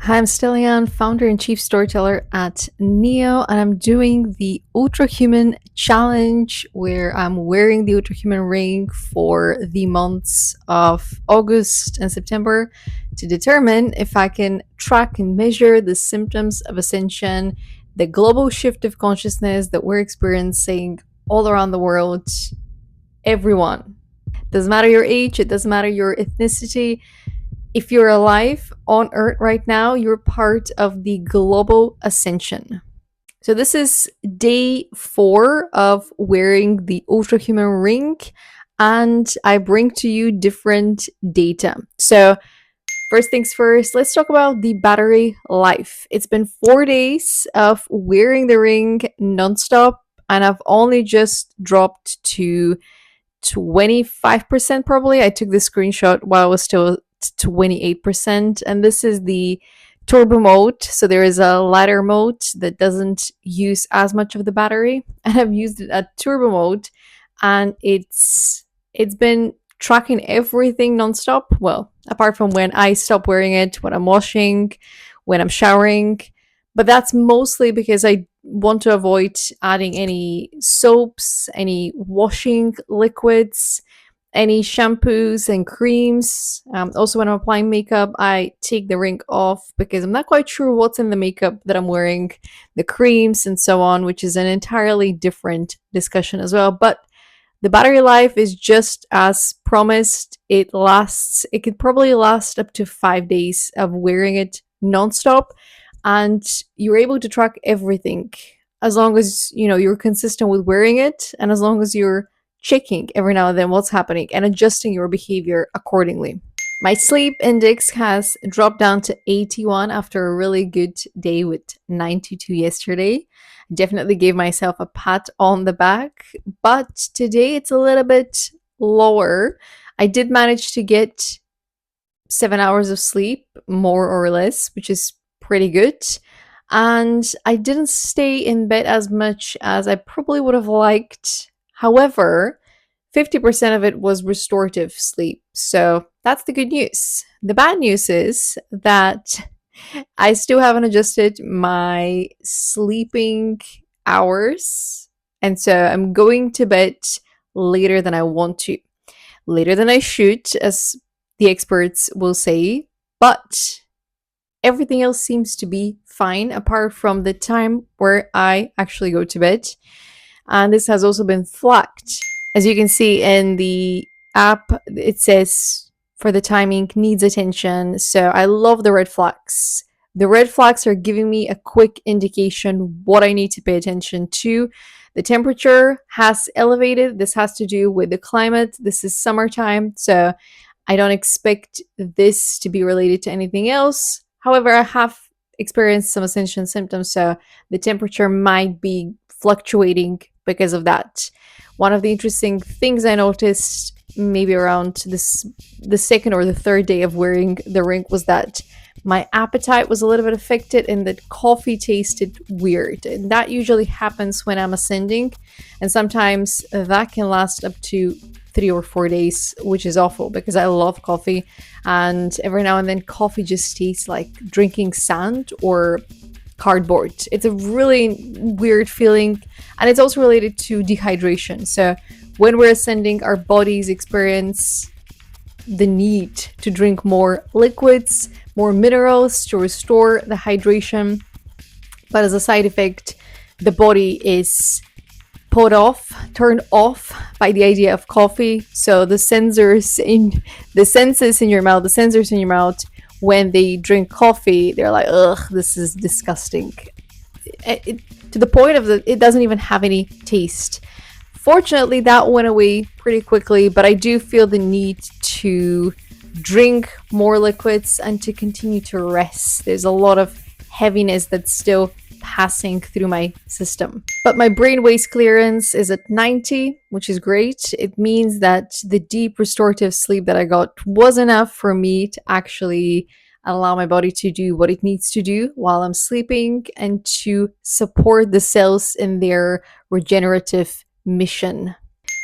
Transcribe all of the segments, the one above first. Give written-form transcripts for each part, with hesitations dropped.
Hi, I'm Stellian, founder and chief storyteller at Neo, and I'm doing the Ultrahuman Challenge where I'm wearing the Ultrahuman Ring for the months of August and September to determine if I can track and measure the symptoms of Ascension, the global shift of consciousness that we're experiencing all around the world. Everyone. Doesn't matter your age, it doesn't matter your ethnicity, if you're alive on Earth right now, you're part of the global ascension. So, this is day 4 of wearing the Ultrahuman Ring, and I bring to you different data. So, first things first, let's talk about the battery life. It's been 4 days of wearing the ring nonstop, and I've only just dropped to 25% probably. I took the screenshot while I was still 28%, and this is the turbo mode. So there is a lighter mode that doesn't use as much of the battery, and I've used it at turbo mode, and it's been tracking everything nonstop. Well, apart from when I stop wearing it, when I'm washing, when I'm showering, but that's mostly because I want to avoid adding any soaps, any washing liquids, any shampoos and creams. Also, when I'm applying makeup, I take the ring off because I'm not quite sure what's in the makeup that I'm wearing, the creams, and so on, which is an entirely different discussion as well. But the battery life is just as promised. It could probably last up to 5 days of wearing it nonstop, and you're able to track everything as long as you're consistent with wearing it, and as long as you're checking every now and then what's happening and adjusting your behavior accordingly. My sleep index has dropped down to 81 after a really good day with 92 yesterday. Definitely gave myself a pat on the back, but today it's a little bit lower. I did manage to get 7 hours of sleep, more or less, which is pretty good. And I didn't stay in bed as much as I probably would have liked. However, 50% of it was restorative sleep. So that's the good news. The bad news is that I still haven't adjusted my sleeping hours. And so I'm going to bed later than I want to, later than I should, as the experts will say. But everything else seems to be fine apart from the time where I actually go to bed. And this has also been flagged. As you can see in the app, it says for the timing needs attention. So I love the red flags. The red flags are giving me a quick indication what I need to pay attention to. The temperature has elevated. This has to do with the climate. This is summertime, so I don't expect this to be related to anything else. However, I have experienced some Ascension symptoms, so the temperature might be fluctuating because of that. One of the interesting things I noticed maybe around the second or the third day of wearing the ring was that my appetite was a little bit affected and that coffee tasted weird. And that usually happens when I'm ascending, and sometimes that can last up to 3 or 4 days, which is awful because I love coffee, and every now and then coffee just tastes like drinking sand or cardboard. It's a really weird feeling, and it's also related to dehydration. So when we're ascending, our bodies experience the need to drink more liquids, more minerals to restore the hydration. But as a side effect, the body is turned off by the idea of coffee. So the senses in your mouth, when they drink coffee, they're like, ugh, this is disgusting. To the point of it doesn't even have any taste. Fortunately, that went away pretty quickly, but I do feel the need to drink more liquids and to continue to rest. There's a lot of heaviness that's still passing through my system. But my brain waste clearance is at 90, which is great. It means that the deep restorative sleep that I got was enough for me to actually allow my body to do what it needs to do while I'm sleeping and to support the cells in their regenerative mission.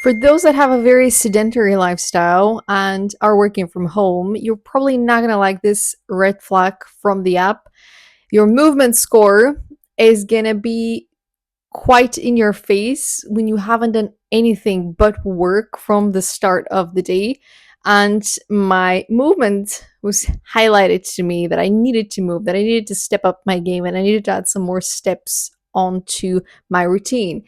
For those that have a very sedentary lifestyle and are working from home, you're probably not going to like this red flag from the app. Your movement score is going to be quite in your face when you haven't done anything but work from the start of the day. And my movement was highlighted to me that I needed to move, that I needed to step up my game, and I needed to add some more steps onto my routine.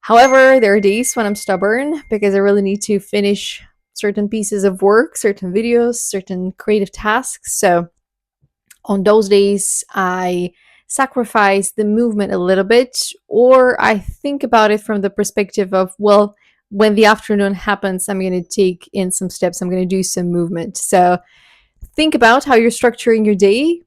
However, there are days when I'm stubborn because I really need to finish certain pieces of work, certain videos, certain creative tasks. So on those days, I sacrifice the movement a little bit, or I think about it from the perspective of, well, when the afternoon happens, I'm going to take in some steps, I'm going to do some movement. So think about how you're structuring your day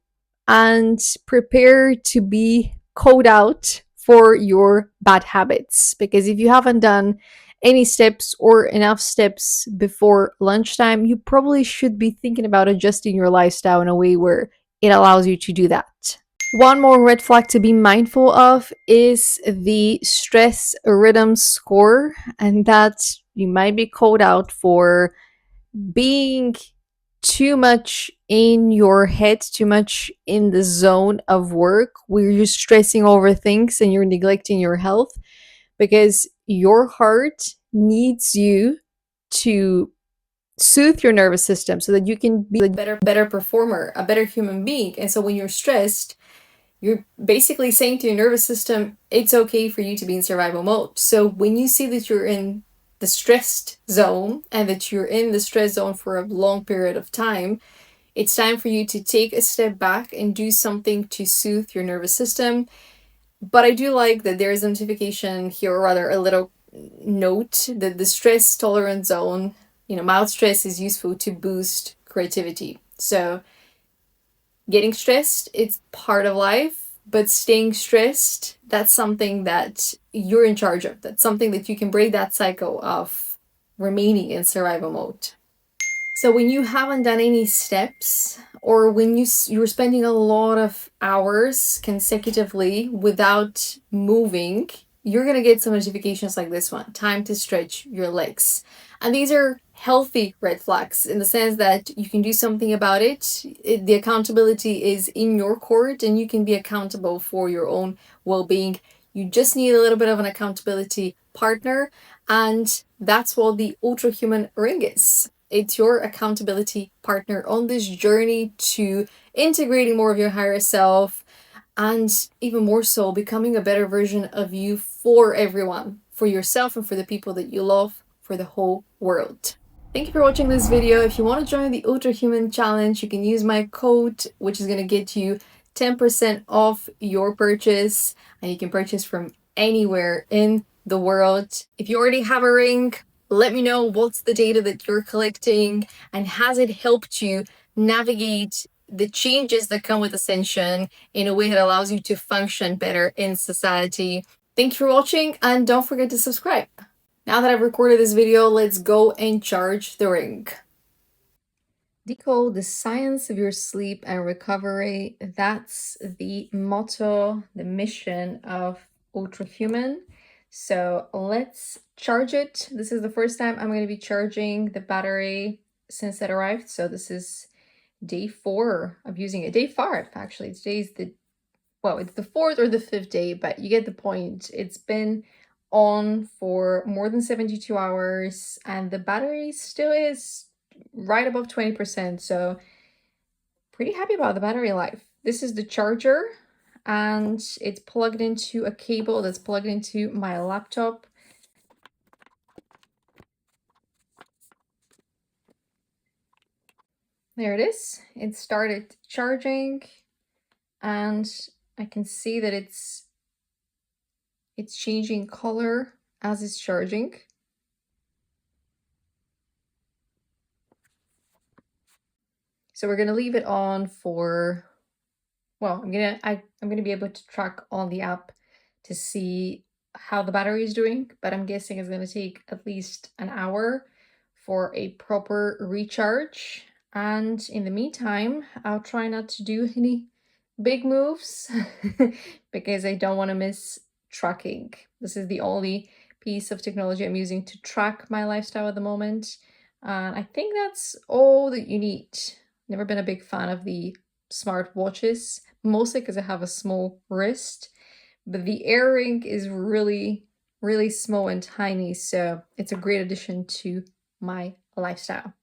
and prepare to be called out for your bad habits. Because if you haven't done any steps or enough steps before lunchtime, you probably should be thinking about adjusting your lifestyle in a way where it allows you to do that. One more red flag to be mindful of is the stress rhythm score, and that you might be called out for being too much in your head, too much in the zone of work where you're stressing over things and you're neglecting your health, because your heart needs you to soothe your nervous system so that you can be a better performer, a better human being. And so when you're stressed, you're basically saying to your nervous system, it's okay for you to be in survival mode. So when you see that you're in the stressed zone and that you're in the stress zone for a long period of time, it's time for you to take a step back and do something to soothe your nervous system. But I do like that there is a notification here, or rather a little note that the stress tolerant zone, mild stress is useful to boost creativity. So getting stressed, it's part of life, but staying stressed, that's something that you're in charge of. That's something that you can break that cycle of remaining in survival mode. So when you haven't done any steps, or when you're spending a lot of hours consecutively without moving, you're going to get some notifications like this one, time to stretch your legs. And these are healthy red flags in the sense that you can do something about it. The accountability is in your court and you can be accountable for your own well-being. You just need a little bit of an accountability partner, and that's what the ULTRAHUMAN Ring is. It's your accountability partner on this journey to integrating more of your higher self, and even more so, becoming a better version of you for everyone, for yourself and for the people that you love, for the whole world. Thank you for watching this video. If you want to join the ULTRAHUMAN Challenge, you can use my code, which is going to get you 10% off your purchase, and you can purchase from anywhere in the world. If you already have a ring, let me know what's the data that you're collecting, and has it helped you navigate the changes that come with Ascension in a way that allows you to function better in society. Thank you for watching, and don't forget to subscribe. Now that I've recorded this video, let's go and charge the ring. Decode the science of your sleep and recovery. That's the motto, the mission of ULTRAHUMAN. So let's charge it. This is the first time I'm going to be charging the battery since it arrived. So this is day 4 of using it. Day 5, actually. Today's it's the 4th or the 5th day, but you get the point. It's been on for more than 72 hours and the battery still is right above 20%, so pretty happy about the battery life. This is the charger and it's plugged into a cable that's plugged into my laptop. There it is. It started charging and I can see that it's changing color as it's charging. So we're gonna leave it on for, well, I'm gonna be able to track on the app to see how the battery is doing, but I'm guessing it's gonna take at least an hour for a proper recharge. And in the meantime, I'll try not to do any big moves because I don't want to miss tracking. This is the only piece of technology I'm using to track my lifestyle at the moment. And I think that's all that you need. Never been a big fan of the smart watches, mostly because I have a small wrist. But the Air Ring is really, really small and tiny, so it's a great addition to my lifestyle.